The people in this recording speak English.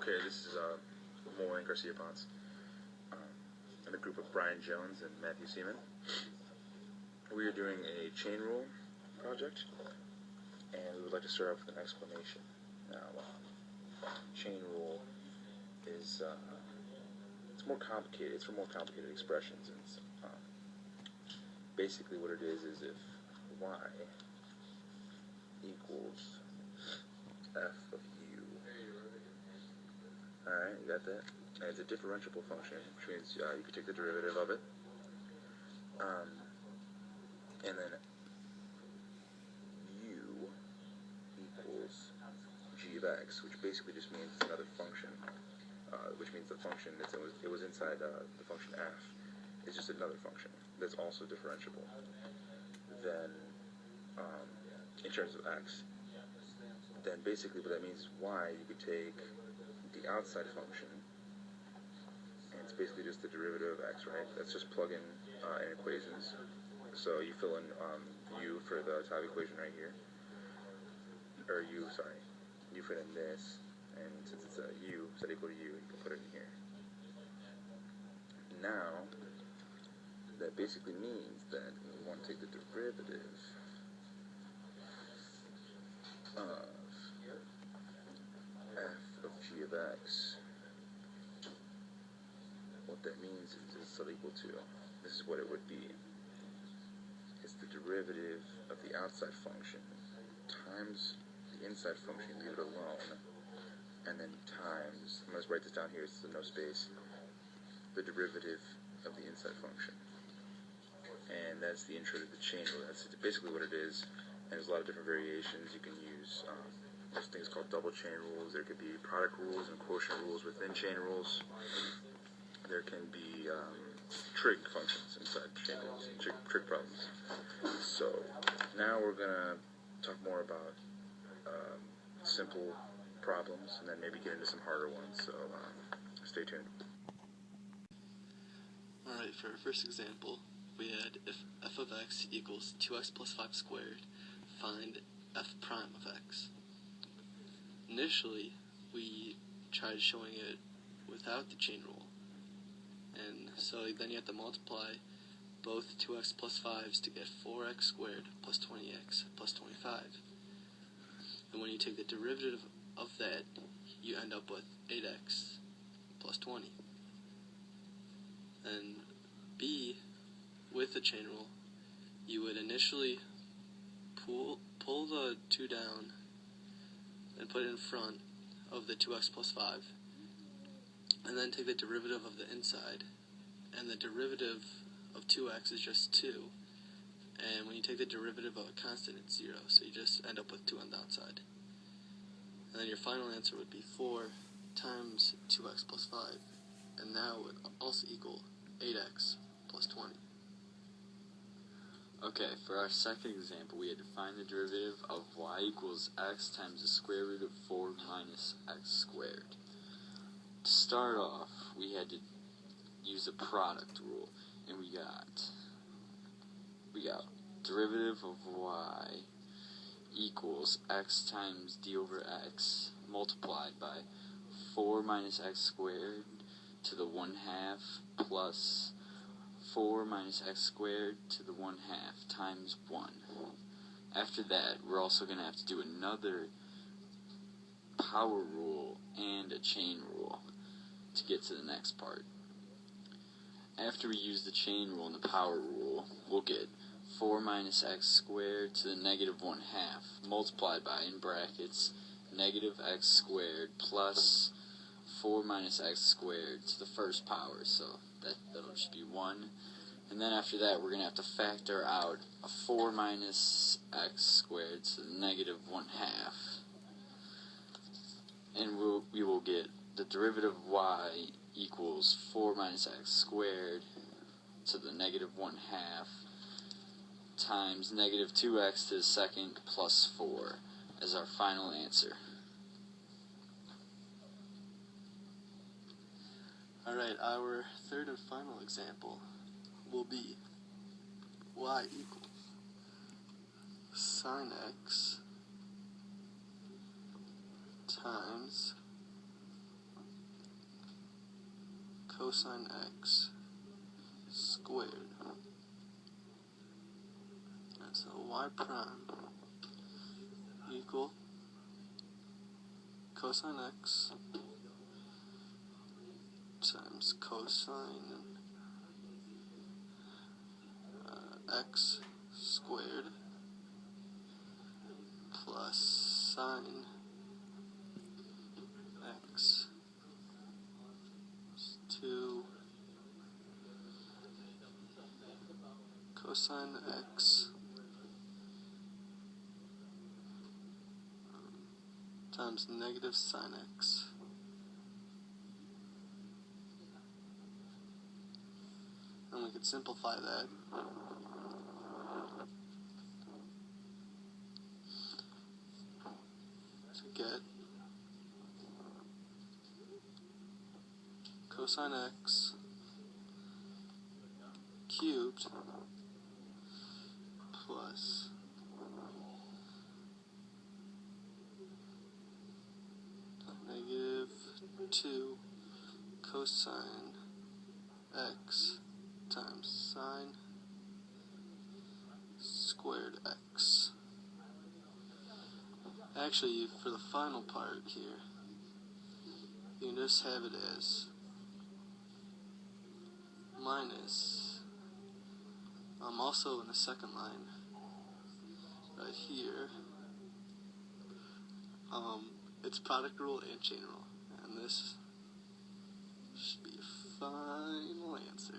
Okay, this is Moy and Garcia Ponce, and a group of Brian Jones and Matthew Seaman. We are doing a chain rule project, and we would like to start off with an explanation. Now, chain rule is it's more complicated. It's for more complicated expressions, and basically what it is if y equals f of u. Alright, you got that? And it's a differentiable function, which means you can take the derivative of it. And then u equals g of x, which basically just means it's another function, which means the function it was inside the function f is just another function that's also differentiable. Then, in terms of x, then basically what that means is y, you could take the outside function, and it's basically just the derivative of x, right? Let's just plug in equations. So you fill in u for the top equation right here, or you put in this, and since it's a u set equal to u, you can put it in here. Now, that basically means that we want to take the derivative of f of g of x. What that means is it's equal to, this is what it would be. It's the derivative of the outside function times the inside function, leave it alone, and then times, I'm going to write this down here, it's no space, the derivative of the inside function. And that's the intro to the chain rule. That's basically what it is. And there's a lot of different variations you can use. There's things called double chain rules. There could be product rules and quotient rules within chain rules. There can be trig functions inside chain rules, trig problems. So now we're going to talk more about simple problems, and then maybe get into some harder ones. So stay tuned. Alright, for our first example, we had if f of x equals 2x plus 5 squared, find f prime of x. Initially, we tried showing it without the chain rule. And so then you have to multiply both 2x plus 5s to get 4x squared plus 20x plus 25. And when you take the derivative of that, you end up with 8x plus 20. And b, with the chain rule, you would initially pull the 2 down and put it in front of the 2x plus 5, and then take the derivative of the inside, and the derivative of 2x is just 2, and when you take the derivative of a constant, it's 0, so you just end up with 2 on the outside. And then your final answer would be 4 times 2x plus 5, and that would also equal 8x plus 20. Okay, for our second example, we had to find the derivative of y equals x times the square root of 4 minus x squared. To start off, we had to use the product rule, and we got derivative of y equals x times d over x multiplied by 4 minus x squared to the 1/2 plus 4 minus x squared to the 1/2 times 1. After that, we're also going to have to do another power rule and a chain rule to get to the next part. After we use the chain rule and the power rule, we'll get 4 minus x squared to the negative 1/2 multiplied by, in brackets, negative x squared plus 4 minus x squared to the first power, so that'll just be 1. And then after that, we're going to have to factor out a 4 minus x squared to the negative 1/2. And we will get the derivative of y equals 4 minus x squared to the negative 1/2 times negative 2x to the second plus 4 as our final answer. Alright, our third and final example will be y equals sine x times cosine x squared. And so y prime equal cosine x times cosine x squared plus sine x is 2 cosine x times negative sine x. And we could simplify that. To get cosine x cubed plus negative 2 cosine x times sine squared x. Actually, for the final part here, you can just have it as minus, also in the second line, right here, it's product rule and chain rule, and this should be a final answer.